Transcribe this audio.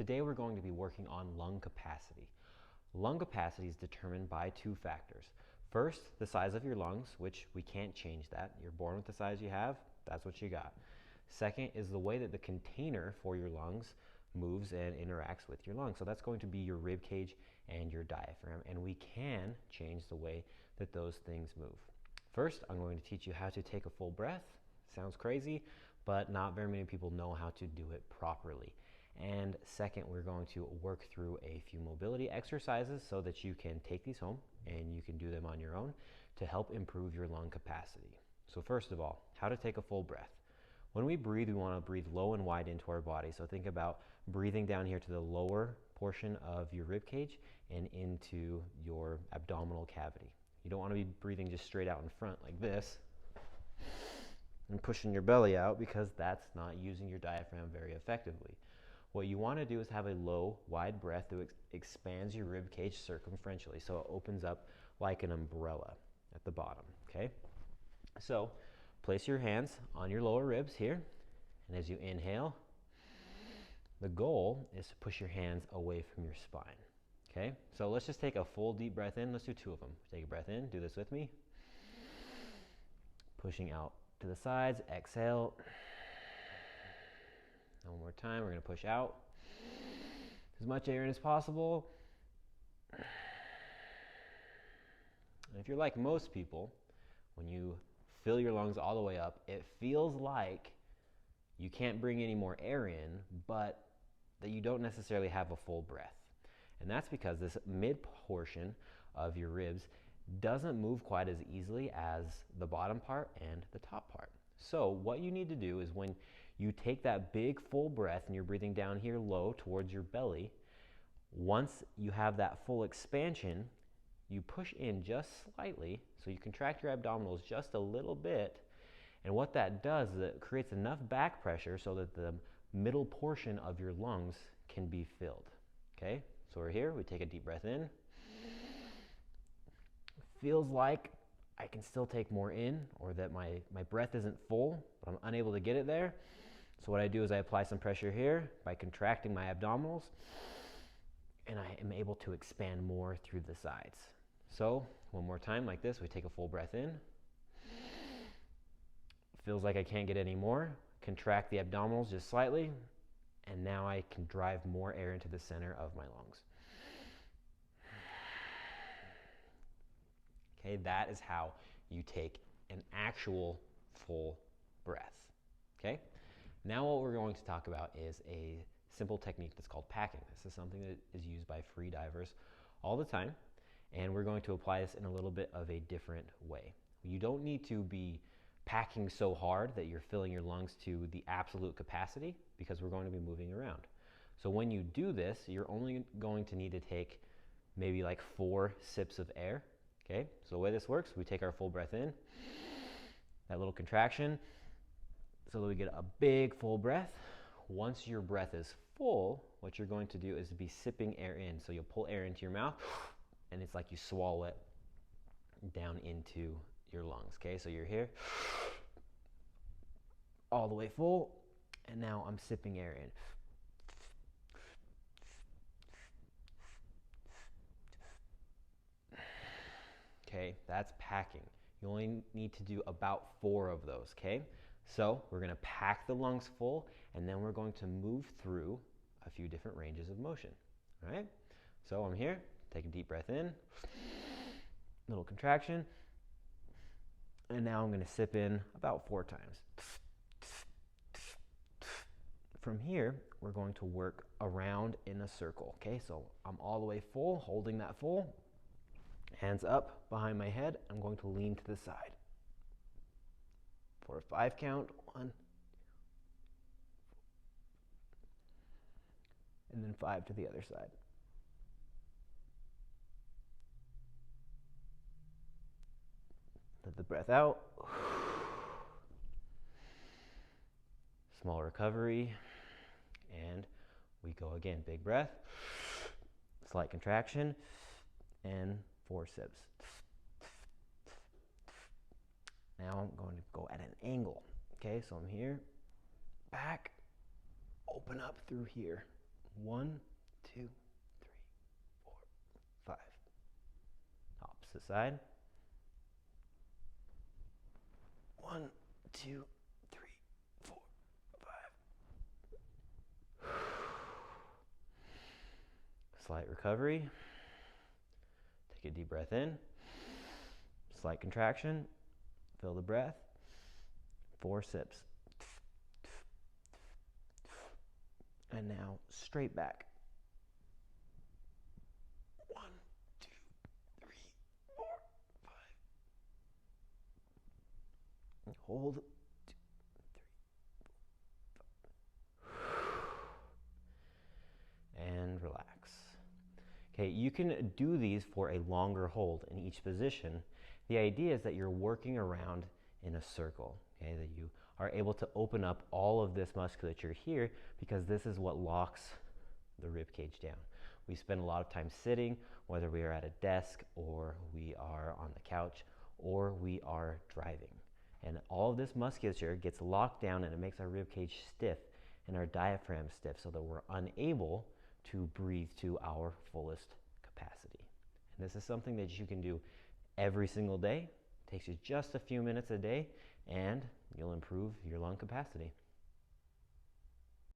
Today we're going to be working on lung capacity. Lung capacity is determined by two factors. First, the size of your lungs, which we can't change that. You're born with the size you have, that's what you got. Second is the way that the container for your lungs moves and interacts with your lungs. So that's going to be your rib cage and your diaphragm, and we can change the way that those things move. First, I'm going to teach you how to take a full breath. Sounds crazy, but not very many people know how to do it properly. And second, we're going to work through a few mobility exercises so that you can take these home and you can do them on your own to help improve your lung capacity. So first of all, how to take a full breath. When we breathe, we want to breathe low and wide into our body. So think about breathing down here to the lower portion of your rib cage and into your abdominal cavity. You don't want to be breathing just straight out in front like this and pushing your belly out, because that's not using your diaphragm very effectively. What you want to do is have a low, wide breath that expands your rib cage circumferentially, so it opens up like an umbrella at the bottom, okay? So place your hands on your lower ribs here, and as you inhale, the goal is to push your hands away from your spine, okay? So let's just take a full deep breath in. Let's do two of them. Take a breath in, do this with me. Pushing out to the sides, exhale. One more time, we're going to push out as much air in as possible. And if you're like most people, when you fill your lungs all the way up, it feels like you can't bring any more air in, but that you don't necessarily have a full breath. And that's because this mid portion of your ribs doesn't move quite as easily as the bottom part and the top part. So what you need to do is when you take that big full breath and you're breathing down here low towards your belly, once you have that full expansion, you push in just slightly, so you contract your abdominals just a little bit, and what that does is it creates enough back pressure so that the middle portion of your lungs can be filled. Okay, so we're here, we take a deep breath in. Feels like I can still take more in, or that my breath isn't full, but I'm unable to get it there. So what I do is I apply some pressure here by contracting my abdominals, and I am able to expand more through the sides. So one more time like this, we take a full breath in. Feels like I can't get any more. Contract the abdominals just slightly, and now I can drive more air into the center of my lungs. Okay, that is how you take an actual full breath. Okay? Now what we're going to talk about is a simple technique that's called packing. This is something that is used by free divers all the time, and we're going to apply this in a little bit of a different way. You don't need to be packing so hard that you're filling your lungs to the absolute capacity, because we're going to be moving around. So when you do this, you're only going to need to take maybe like 4 sips of air. Okay, so the way this works, we take our full breath in, that little contraction, so that we get a big full breath. Once your breath is full, what you're going to do is be sipping air in. So you'll pull air into your mouth, and it's like you swallow it down into your lungs. Okay, so you're here, all the way full, and now I'm sipping air in. Okay, that's packing. You only need to do about 4 of those, okay? So we're going to pack the lungs full, and then we're going to move through a few different ranges of motion, all right? So I'm here, take a deep breath in, little contraction, and now I'm going to sip in about 4 times. From here, we're going to work around in a circle, okay? So I'm all the way full, holding that full. Hands up behind my head. I'm going to lean to the side. For a 5 count, 1, and then 5 to the other side. Let the breath out. Small recovery, and we go again. Big breath, slight contraction, and 4 sips. Now I'm going to go at an angle. Okay, so I'm here, back, open up through here. 1, 2, 3, 4, 5. Opposite side. 1, 2, 3, 4, 5. Slight recovery. Take a deep breath in. Slight contraction. Fill the breath. 4 sips. And now straight back. 1, 2, 3, 4, 5. Hold. 2, 3, 4, 5. And relax. Okay, you can do these for a longer hold in each position. The idea is that you're working around in a circle, okay, that you are able to open up all of this musculature here because this is what locks the rib cage down. We spend a lot of time sitting, whether we are at a desk or we are on the couch or we are driving. And all of this musculature gets locked down and it makes our rib cage stiff and our diaphragm stiff so that we're unable to breathe to our fullest capacity. And this is something that you can do every single day. It takes you just a few minutes a day and you'll improve your lung capacity.